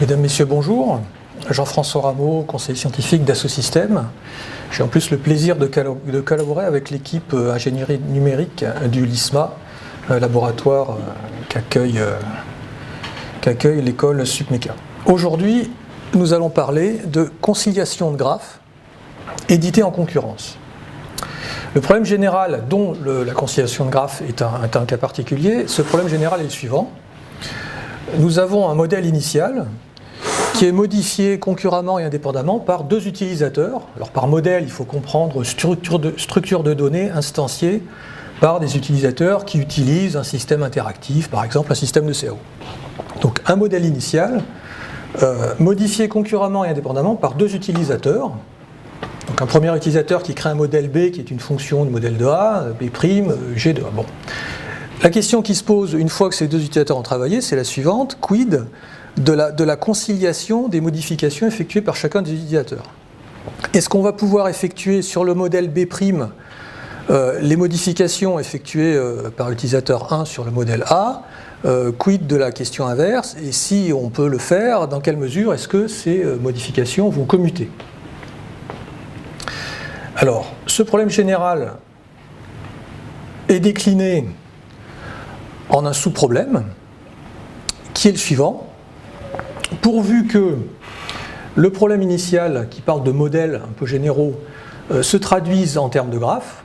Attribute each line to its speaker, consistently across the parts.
Speaker 1: Mesdames, Messieurs, bonjour. Jean-François Rameau, conseiller scientifique d'Assosystèmes. J'ai en plus le plaisir de collaborer avec l'équipe ingénierie numérique du LISMA, laboratoire qu'accueille l'école SupMeca. Aujourd'hui, nous allons parler de conciliation de graphes édités en concurrence. Le problème général dont la conciliation de graphes est un cas particulier, ce problème général est le suivant. Nous avons un modèle initial qui est modifié concurremment et indépendamment par deux utilisateurs. Alors par modèle, il faut comprendre structure de données instanciée par des utilisateurs qui utilisent un système interactif, par exemple un système de CAO. Donc un modèle initial modifié concurremment et indépendamment par deux utilisateurs. Donc un premier utilisateur qui crée un modèle B qui est une fonction de modèle de A, B', G de A. Bon. La question qui se pose une fois que ces deux utilisateurs ont travaillé, c'est la suivante: quid de la conciliation des modifications effectuées par chacun des utilisateurs? Est-ce qu'on va pouvoir effectuer sur le modèle B' les modifications effectuées par l'utilisateur 1 sur le modèle A? Quid de la question inverse? Et si on peut le faire, dans quelle mesure est-ce que ces modifications vont commuter? Alors, ce problème général est décliné en un sous-problème qui est le suivant. Pourvu que le problème initial, qui parle de modèles un peu généraux, se traduise en termes de graphes,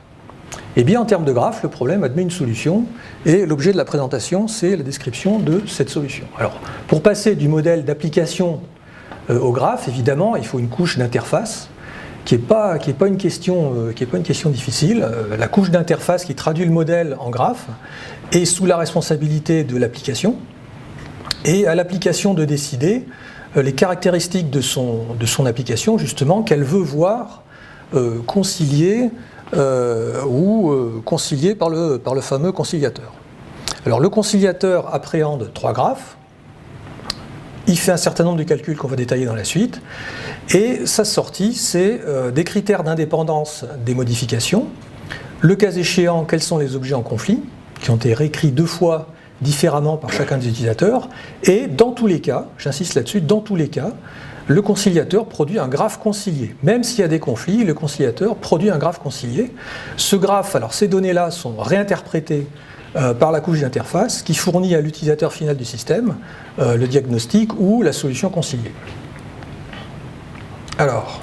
Speaker 1: et bien en termes de graphes, le problème admet une solution, et l'objet de la présentation, c'est la description de cette solution. Alors, pour passer du modèle d'application au graphe, évidemment, il faut une couche d'interface, qui n'est pas une question difficile. La couche d'interface qui traduit le modèle en graphe est sous la responsabilité de l'application, et à l'application de décider les caractéristiques de son application, justement, qu'elle veut voir concilier ou concilier par le fameux conciliateur. Alors le conciliateur appréhende trois graphes, il fait un certain nombre de calculs qu'on va détailler dans la suite, et sa sortie, c'est des critères d'indépendance des modifications, le cas échéant, quels sont les objets en conflit, qui ont été réécrits deux fois différemment par chacun des utilisateurs, et dans tous les cas, j'insiste là-dessus, dans tous les cas, le conciliateur produit un graphe concilié. Même s'il y a des conflits, le conciliateur produit un graphe concilié. Ce graphe, alors ces données-là sont réinterprétées par la couche d'interface qui fournit à l'utilisateur final du système le diagnostic ou la solution conciliée. Alors,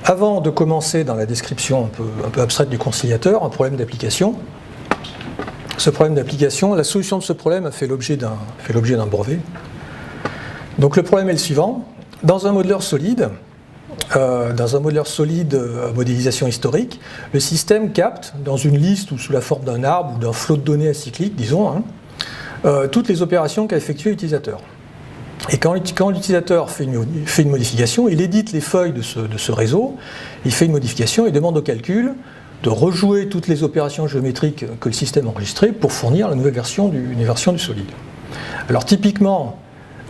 Speaker 1: avant de commencer dans la description un peu abstraite du conciliateur, un problème d'application. Ce problème d'application, la solution de ce problème a fait l'objet d'un brevet. Donc le problème est le suivant. Dans un modeleur solide, à modélisation historique, le système capte dans une liste ou sous la forme d'un arbre ou d'un flot de données acyclique, disons, toutes les opérations qu'a effectué l'utilisateur. Et quand l'utilisateur fait une modification, il édite les feuilles de ce réseau, il fait une modification et demande au calcul de rejouer toutes les opérations géométriques que le système a enregistrées pour fournir la nouvelle version du solide. Alors typiquement,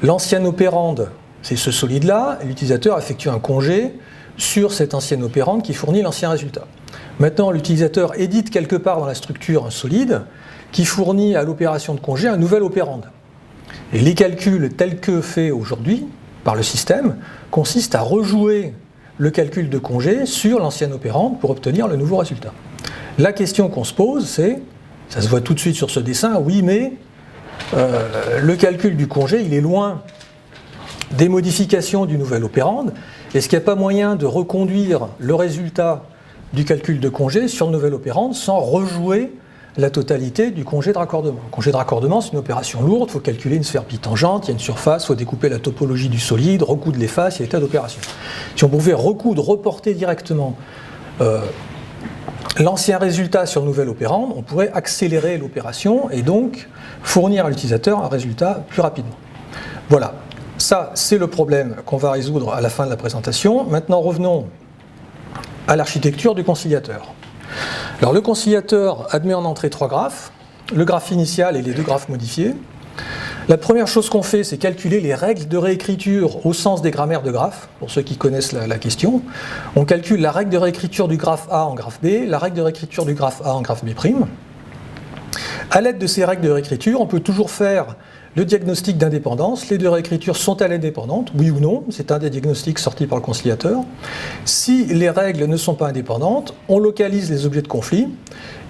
Speaker 1: l'ancienne opérande, c'est ce solide-là, et l'utilisateur effectue un congé sur cette ancienne opérande qui fournit l'ancien résultat. Maintenant, l'utilisateur édite quelque part dans la structure un solide qui fournit à l'opération de congé un nouvel opérande. Et les calculs tels que faits aujourd'hui par le système consistent à rejouer le calcul de congé sur l'ancienne opérande pour obtenir le nouveau résultat. La question qu'on se pose, c'est, ça se voit tout de suite sur ce dessin, oui, mais le calcul du congé, il est loin des modifications du nouvel opérande. Est-ce qu'il n'y a pas moyen de reconduire le résultat du calcul de congé sur le nouvel opérande sans rejouer la totalité du congé de raccordement? Le congé de raccordement, c'est une opération lourde, il faut calculer une sphère bitangente, il y a une surface, il faut découper la topologie du solide, recoudre les faces, il y a des tas d'opérations. Si on pouvait reporter directement l'ancien résultat sur le nouvel opérande, on pourrait accélérer l'opération et donc fournir à l'utilisateur un résultat plus rapidement. Voilà, ça c'est le problème qu'on va résoudre à la fin de la présentation. Maintenant revenons à l'architecture du conciliateur. Alors le conciliateur admet en entrée trois graphes, le graphe initial et les deux graphes modifiés. La première chose qu'on fait, c'est calculer les règles de réécriture au sens des grammaires de graphes, pour ceux qui connaissent la question. On calcule la règle de réécriture du graphe A en graphe B, la règle de réécriture du graphe A en graphe B'. À l'aide de ces règles de réécriture, on peut toujours faire le diagnostic d'indépendance. Les deux réécritures sont-elles indépendantes? Oui ou non? C'est un des diagnostics sortis par le conciliateur. Si les règles ne sont pas indépendantes, on localise les objets de conflit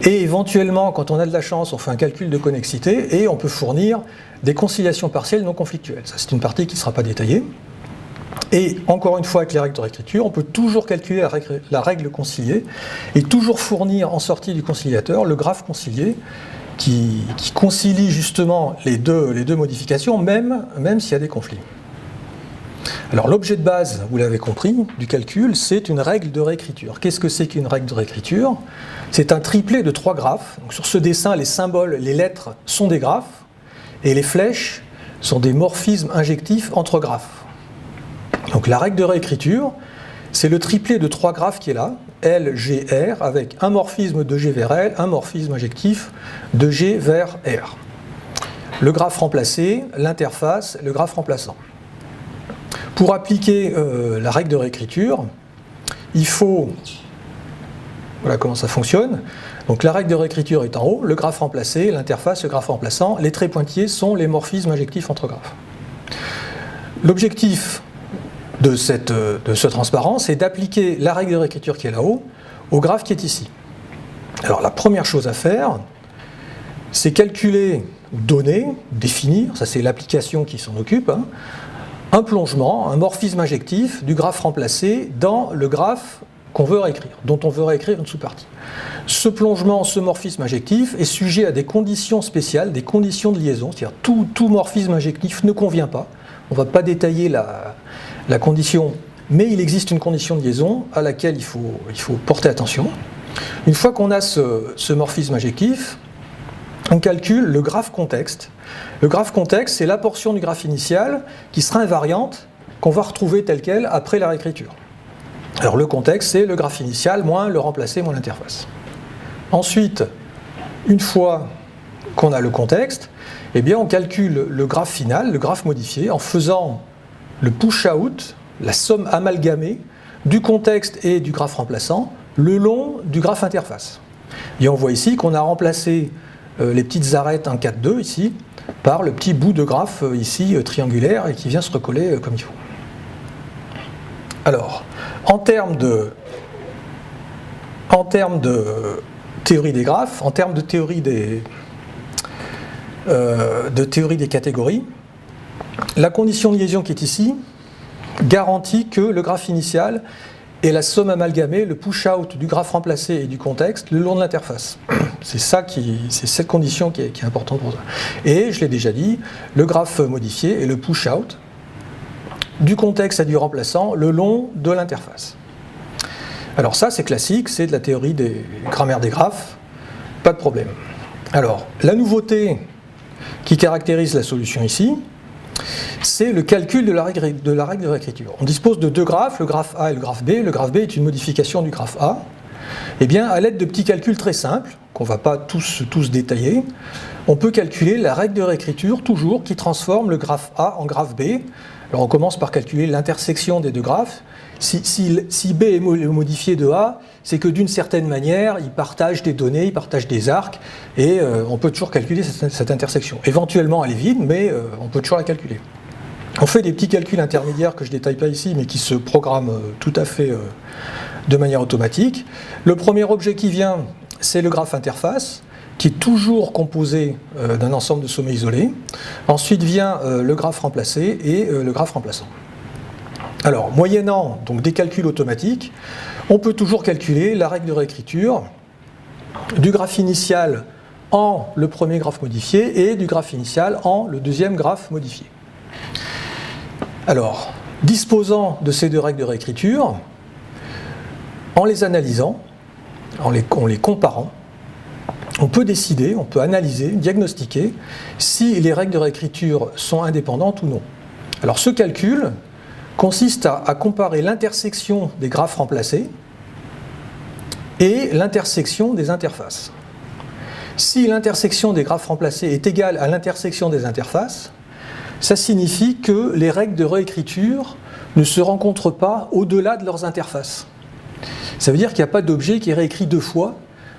Speaker 1: et éventuellement, quand on a de la chance, on fait un calcul de connexité et on peut fournir des conciliations partielles non conflictuelles. Ça, c'est une partie qui ne sera pas détaillée. Et encore une fois, avec les règles de réécriture, on peut toujours calculer la règle conciliée et toujours fournir en sortie du conciliateur le graphe concilié qui concilie justement les deux modifications, même s'il y a des conflits. Alors l'objet de base, vous l'avez compris, du calcul, c'est une règle de réécriture. Qu'est-ce que c'est qu'une règle de réécriture? C'est un triplet de 3 graphes. Donc, sur ce dessin, les symboles, les lettres sont des graphes, et les flèches sont des morphismes injectifs entre graphes. Donc la règle de réécriture, c'est le triplet de 3 graphes qui est là, L, G, R, avec un morphisme de G vers L, un morphisme injectif de G vers R. Le graphe remplacé, l'interface, le graphe remplaçant. Pour appliquer la règle de réécriture, il faut... Voilà comment ça fonctionne. Donc la règle de réécriture est en haut, le graphe remplacé, l'interface, le graphe remplaçant. Les traits pointillés sont les morphismes injectifs entre graphes. L'objectif de ce transparent, c'est d'appliquer la règle de réécriture qui est là-haut au graphe qui est ici. Alors la première chose à faire, c'est calculer, donner, définir, ça c'est l'application qui s'en occupe, hein, un plongement, un morphisme injectif du graphe remplacé dans le graphe qu'on veut réécrire, dont on veut réécrire une sous-partie. Ce plongement, ce morphisme injectif est sujet à des conditions spéciales, des conditions de liaison, c'est-à-dire tout morphisme injectif ne convient pas. On ne va pas détailler la condition, mais il existe une condition de liaison à laquelle il faut porter attention. Une fois qu'on a ce morphisme injectif, on calcule le graphe contexte. Le graphe contexte, c'est la portion du graphe initial qui sera invariante, qu'on va retrouver telle qu'elle après la réécriture. Alors le contexte, c'est le graphe initial moins le remplacé moins l'interface. Ensuite, une fois qu'on a le contexte, eh bien on calcule le graphe final, le graphe modifié, en faisant le push-out, la somme amalgamée du contexte et du graphe remplaçant, le long du graphe interface. Et on voit ici qu'on a remplacé les petites arêtes 1, 4, 2 ici, par le petit bout de graphe ici triangulaire et qui vient se recoller comme il faut. Alors, en termes de théorie des graphes, en termes de théorie des catégories, la condition de liaison qui est ici garantit que le graphe initial est la somme amalgamée, le push-out du graphe remplacé et du contexte le long de l'interface. C'est cette condition qui est importante pour ça. Et, je l'ai déjà dit, le graphe modifié est le push-out du contexte et du remplaçant le long de l'interface. Alors ça, c'est classique, c'est de la théorie des grammaires des graphes, pas de problème. Alors, la nouveauté qui caractérise la solution ici, c'est le calcul de la règle de réécriture. On dispose de 2 graphes, le graphe A et le graphe B. Le graphe B est une modification du graphe A. Eh bien, à l'aide de petits calculs très simples, qu'on ne va pas tous détailler, on peut calculer la règle de réécriture, toujours, qui transforme le graphe A en graphe B. Alors on commence par calculer l'intersection des 2 graphes. Si B est modifié de A, c'est que d'une certaine manière, ils partagent des données, ils partagent des arcs, et on peut toujours calculer cette intersection. Éventuellement, elle est vide, mais on peut toujours la calculer. On fait des petits calculs intermédiaires que je ne détaille pas ici, mais qui se programment tout à fait de manière automatique. Le premier objet qui vient, c'est le graphe interface, qui est toujours composé d'un ensemble de sommets isolés. Ensuite vient le graphe remplacé et le graphe remplaçant. Alors, moyennant donc des calculs automatiques, on peut toujours calculer la règle de réécriture du graphe initial en le premier graphe modifié et du graphe initial en le deuxième graphe modifié. Alors, disposant de ces 2 règles de réécriture, en les analysant, en les comparant, on peut décider, on peut analyser, diagnostiquer si les règles de réécriture sont indépendantes ou non. Alors ce calcul consiste à comparer l'intersection des graphes remplacés et l'intersection des interfaces. Si l'intersection des graphes remplacés est égale à l'intersection des interfaces, ça signifie que les règles de réécriture ne se rencontrent pas au-delà de leurs interfaces. Ça veut dire qu'il n'y a pas d'objet qui est réécrit 2 fois,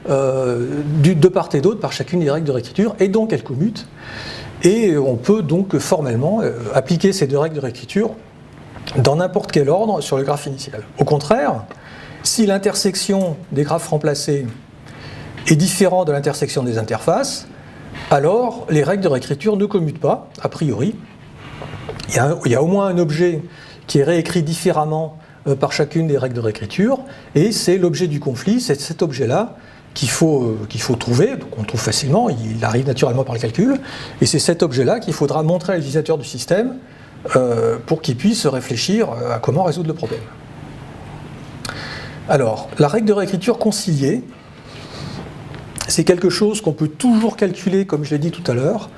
Speaker 1: de part et d'autre, par chacune des règles de réécriture, et donc elles commutent. Et on peut donc formellement appliquer ces deux règles de réécriture dans n'importe quel ordre sur le graphe initial. Au contraire, si l'intersection des graphes remplacés est différente de l'intersection des interfaces, alors les règles de réécriture ne commutent pas, a priori. Il y a au moins un objet qui est réécrit différemment par chacune des règles de réécriture, et c'est l'objet du conflit, c'est cet objet-là qu'il faut trouver, donc on le trouve facilement, il arrive naturellement par le calcul, et c'est cet objet-là qu'il faudra montrer à l'utilisateur du système pour qu'il puisse réfléchir à comment résoudre le problème. Alors, la règle de réécriture conciliée, c'est quelque chose qu'on peut toujours calculer, comme je l'ai dit tout à l'heure.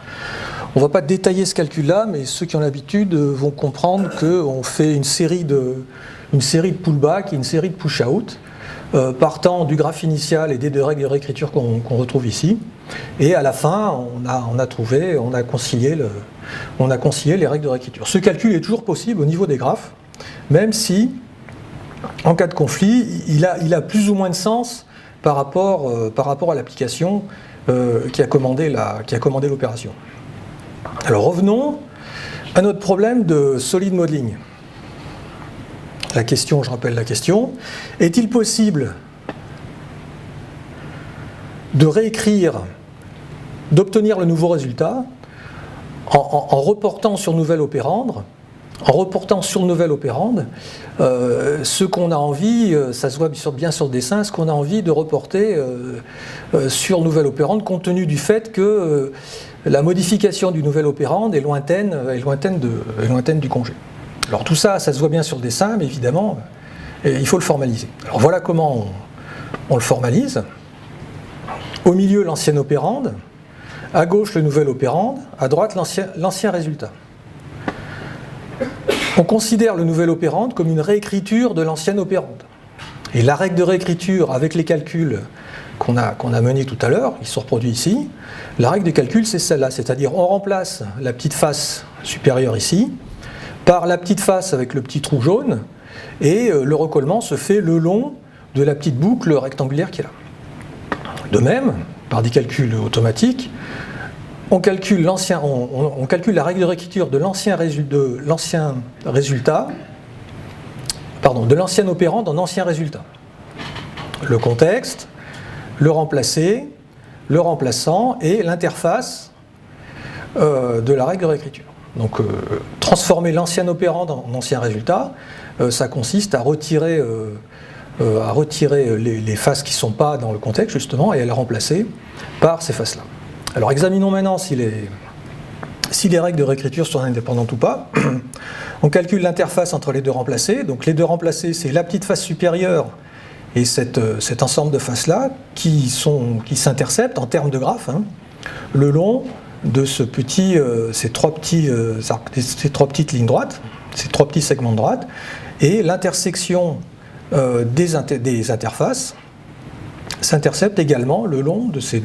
Speaker 1: On ne va pas détailler ce calcul-là, mais ceux qui ont l'habitude vont comprendre qu'on fait une série de pullback et une série de push-out, partant du graphe initial et des deux règles de réécriture qu'on retrouve ici. Et à la fin, on a concilié les règles de réécriture. Ce calcul est toujours possible au niveau des graphes, même si, en cas de conflit, il a plus ou moins de sens par rapport à l'application qui a commandé l'opération. Alors revenons à notre problème de solid modeling. Je rappelle la question, est-il possible de réécrire, d'obtenir le nouveau résultat en reportant sur nouvelle opérande, ce qu'on a envie, ça se voit bien sur le dessin, ce qu'on a envie de reporter sur nouvelle opérande, compte tenu du fait que la modification du nouvel opérande est lointaine du congé. Alors tout ça, ça se voit bien sur le dessin, mais évidemment, il faut le formaliser. Alors voilà comment on le formalise. Au milieu, l'ancienne opérande, à gauche, le nouvel opérande, à droite, l'ancien résultat. On considère le nouvel opérande comme une réécriture de l'ancienne opérande. Et la règle de réécriture, avec les calculs qu'on a menés tout à l'heure, ils sont reproduits ici, la règle de calcul, c'est celle-là, c'est-à-dire on remplace la petite face supérieure ici, par la petite face avec le petit trou jaune, et le recollement se fait le long de la petite boucle rectangulaire qui est là. De même, par des calculs automatiques, on calcule la règle de réécriture de l'ancien opérande en ancien résultat. Le contexte, le remplacé, le remplaçant et l'interface de la règle de réécriture. Donc transformer l'ancien opérande en ancien résultat, ça consiste à retirer les faces qui ne sont pas dans le contexte justement et à les remplacer par ces faces-là. Alors examinons maintenant si les règles de réécriture sont indépendantes ou pas. On calcule l'interface entre les deux remplacés. Donc les deux remplacés, c'est la petite face supérieure et cet ensemble de faces-là qui s'interceptent en termes de graphe le long de ces trois petites lignes droites, ces trois petits segments de droite, et l'intersection des interfaces s'intercepte également le long de ces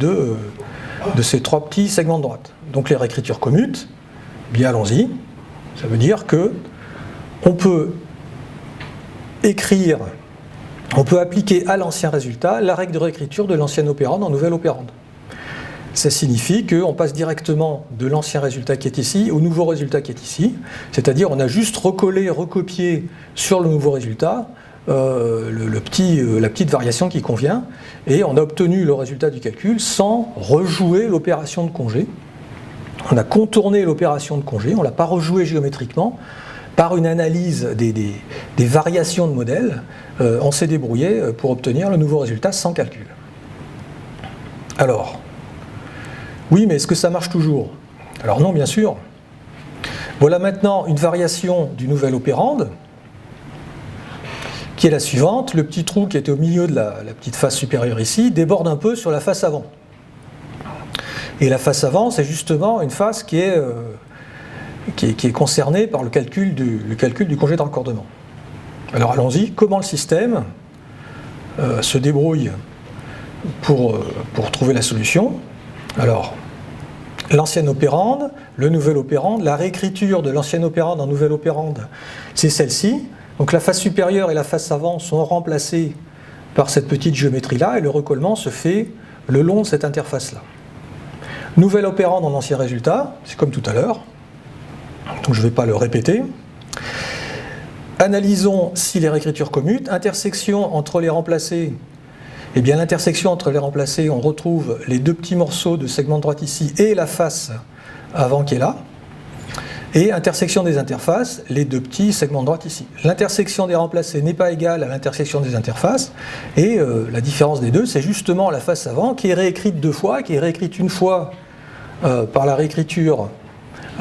Speaker 1: trois petits segments de droite. Donc les réécritures commutent, bien allons-y, ça veut dire que on peut appliquer à l'ancien résultat la règle de réécriture de l'ancienne opérande en nouvelle opérande. Ça signifie qu'on passe directement de l'ancien résultat qui est ici au nouveau résultat qui est ici, c'est-à-dire on a juste recopié sur le nouveau résultat la petite variation qui convient, et on a obtenu le résultat du calcul sans rejouer l'opération de congé. On a contourné l'opération de congé, on ne l'a pas rejoué géométriquement. Par une analyse des variations de modèle, on s'est débrouillé pour obtenir le nouveau résultat sans calcul. Alors, oui, mais est-ce que ça marche toujours? Alors non, bien sûr. Voilà maintenant une variation du nouvel opérande, qui est la suivante. Le petit trou qui était au milieu de la petite face supérieure ici déborde un peu sur la face avant. Et la face avant, c'est justement une face qui est concernée par le calcul du congé de raccordement. Alors allons-y, comment le système se débrouille pour trouver la solution? Alors, l'ancienne opérande, le nouvel opérande, la réécriture de l'ancienne opérande en nouvelle opérande, c'est celle-ci. Donc la face supérieure et la face avant sont remplacées par cette petite géométrie-là, et le recollement se fait le long de cette interface-là. Nouvel opérand dans l'ancien résultat, c'est comme tout à l'heure, donc je ne vais pas le répéter. Analysons si les réécritures commutent. Intersection entre les remplacés. Eh bien, l'intersection entre les remplacés, on retrouve les deux petits morceaux de segment de droite ici et la face avant qui est là. Et intersection des interfaces, les deux petits segments de droite ici. L'intersection des remplacés n'est pas égale à l'intersection des interfaces, et la différence des deux, c'est justement la face avant qui est réécrite deux fois, qui est réécrite une fois par la réécriture,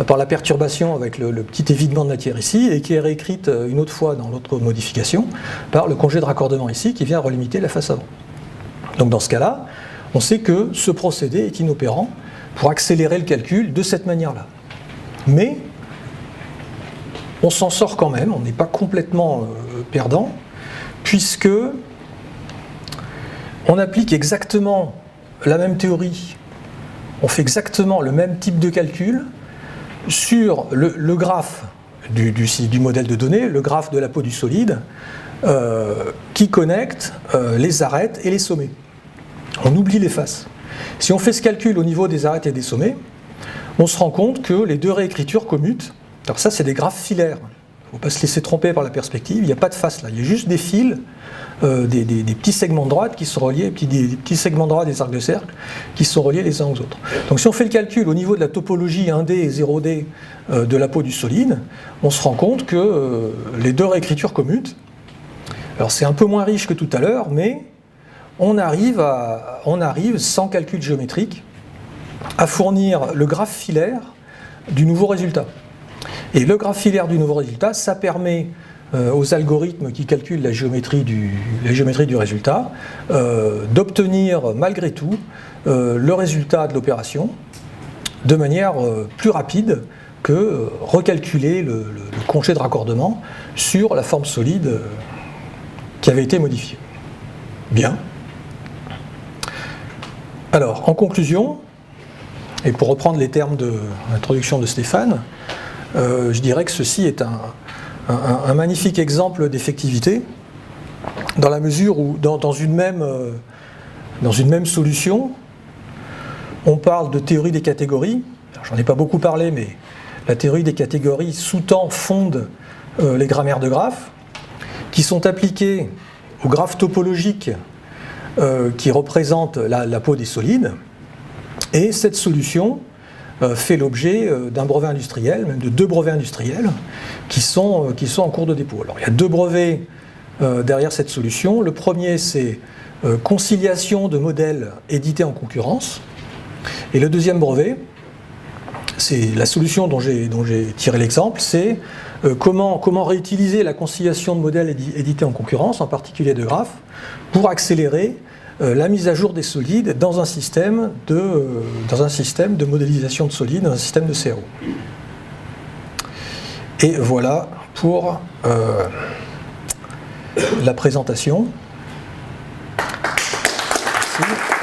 Speaker 1: par la perturbation avec le petit évidement de matière ici, et qui est réécrite une autre fois dans l'autre modification par le congé de raccordement ici qui vient relimiter la face avant. Donc dans ce cas-là, on sait que ce procédé est inopérant pour accélérer le calcul de cette manière-là. Mais on s'en sort quand même, on n'est pas complètement perdant, puisque on applique exactement la même théorie, on fait exactement le même type de calcul sur le graphe du modèle de données, le graphe de la peau du solide, qui connecte les arêtes et les sommets. On oublie les faces. Si on fait ce calcul au niveau des arêtes et des sommets, on se rend compte que les deux réécritures commutent. Alors ça, c'est des graphes filaires. Il ne faut pas se laisser tromper par la perspective, il n'y a pas de face là. Il y a juste des fils, des petits segments de droite qui sont reliés, des petits segments de droite des arcs de cercle qui sont reliés les uns aux autres. Donc si on fait le calcul au niveau de la topologie 1D et 0D de la peau du solide, on se rend compte que les deux réécritures commutent. Alors c'est un peu moins riche que tout à l'heure, mais on arrive, sans calcul géométrique, à fournir le graphe filaire du nouveau résultat. Et le graphe filaire du nouveau résultat, ça permet aux algorithmes qui calculent la géométrie du résultat d'obtenir malgré tout le résultat de l'opération de manière plus rapide que recalculer le congé de raccordement sur la forme solide qui avait été modifiée. Bien. Alors, en conclusion, et pour reprendre les termes de l'introduction de Stéphane, je dirais que ceci est un magnifique exemple d'effectivité, dans la mesure où, dans une même solution, on parle de théorie des catégories. J'en ai pas beaucoup parlé, mais la théorie des catégories sous-tend, fonde les grammaires de graphes, qui sont appliquées aux graphes topologiques qui représentent la peau des solides. Et cette solution fait l'objet d'un brevet industriel, même de deux brevets industriels, qui sont en cours de dépôt. Alors il y a deux brevets derrière cette solution. Le premier, c'est conciliation de modèles édités en concurrence. Et le deuxième brevet, c'est la solution dont j'ai tiré l'exemple, c'est comment réutiliser la conciliation de modèles édités en concurrence, en particulier de graphes, pour accélérer la mise à jour des solides dans un système de modélisation de solides, dans un système de CAO. Et voilà pour la présentation. Merci.